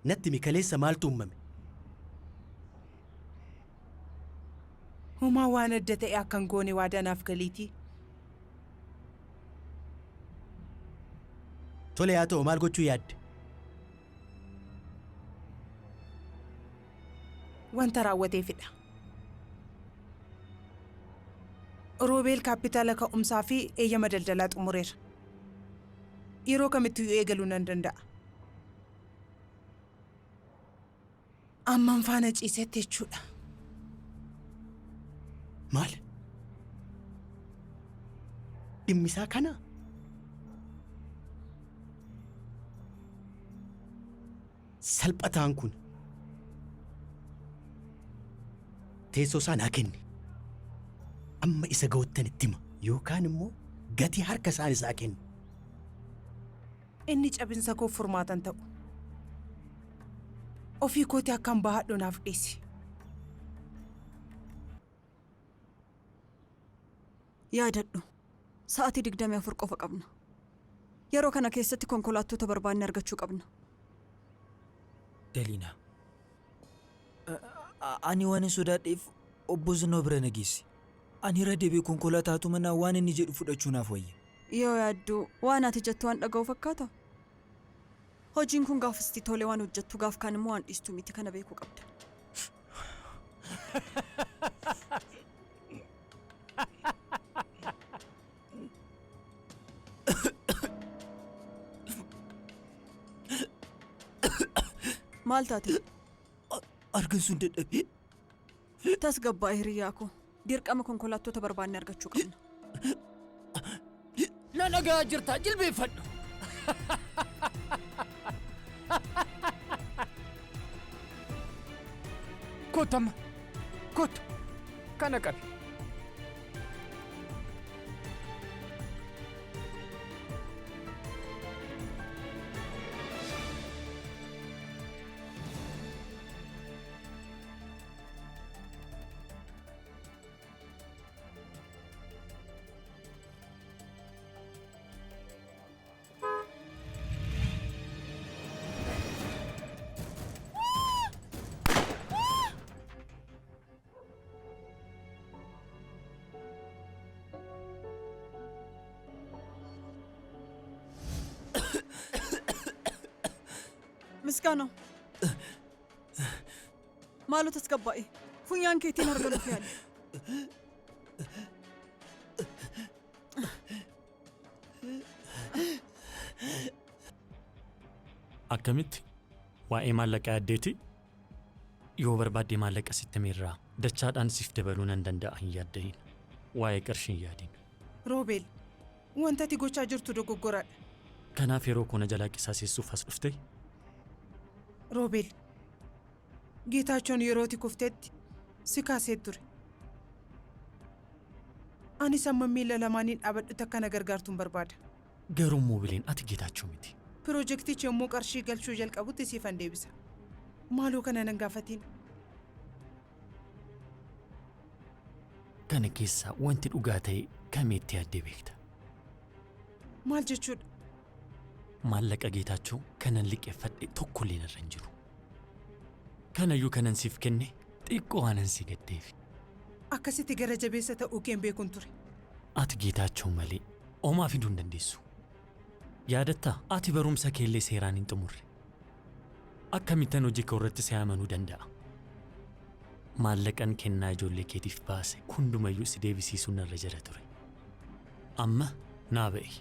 natti mikaleessa maaltu uumame? Humaa waan adda ta'e akkan goone waadanaaf galiitii. Tole haa ta'u maal gochuu yaadde? Wanta raawwateefidha. Roobeel kaapitaala ka'umsaa fi eeyyama daldalaa xumureera. Yeroo kamittuu eegaluu nan danda'a. Amman faana ciisetti jechuudha. Maal? Dhimmisaa kana? Salphataan kun teessoo isaa naa kenni. Amma isa ga'uttan itti hima yookaan immoo gatii harka isaan isaa kenni. Inni cabinsa koo furmaatan ta'u. Ofii kooti akkan baadhu naaf dhiisi. Yaadadhu. Sa'aatii 24 qofa qabna. Yeroo kana keessatti konkolaattota barbaanne argachuu qabna. Daliina. Ani waan sodaadheef obbo Zinoo bira nageessi. Ani irra deebi'ee konkolaataatu manaa waan inni jedhu fudhachuu naaf wayya. Yoo yaaddu waan ati jettu waan dhaga'u fakkaata. Hojiin kun gaafasti tolee waan hojjettu gaaf kaan immoo waan dhiistu miti kana beekuu qabda. Maal taate? Argansuun dadhabee. Tasgabbaa hiriyaa koo. Dirqama konkolaattota barbaanne argachuu qabna. Na nagaa jirta jilbeeffadhu. Kotama. Kot. Kana qabi. Miskaano. Maalu tasgabbaa'e. Funyaan keetiin argaluuf yaali. Akkamitti waa'ee maallaqaa addeeti yoo barbaadde maallaqa sitti miirraa dachaadhaan siif dabaluu nan danda'a hin yaaddahin. Waa'ee qarshii hin yaadin. Roobeel, wanta ati gochaa jirtu dogoggoraadha. Kanaaf yeroo kana jalaa qisaasessuuf as dhufte? Roobeel, Geetaachoon yerooti kufteetti si kaasee ture. Anis amma miila lamaaniin dhaabadhu akkana gargaartuun barbaada. Garuu moobileen ati Geetaachoo miti. Piroojeektichi yommuu qarshii galchuu jalqabutti siifan deebisa. Maaloo kana nan gaafatiin? Kana keessaa wanti dhugaa ta'e kamitti yaaddee beekta? Maal jechuudha? Maallaqa Geetaachoo kanan liqeeffadhe tokkollee narra hin jiru. Kanayyuu kanan siif kenne xiqqoo waanan si gaddeefi. Akkasitti gara jabeessa ta'uu keen beekuun ture. Ati Geetaachoo malee homaa fiduu hin dandeessu. Yaadattaa ati barumsa keellee seeraan hin xumurre. Akkamittan hojii koo irratti si amanuu danda'a? Maallaqan kennaa ijoollee keetiif baase hundumayyuu si deebisiisuun narra jira ture. Amma naa ba'i.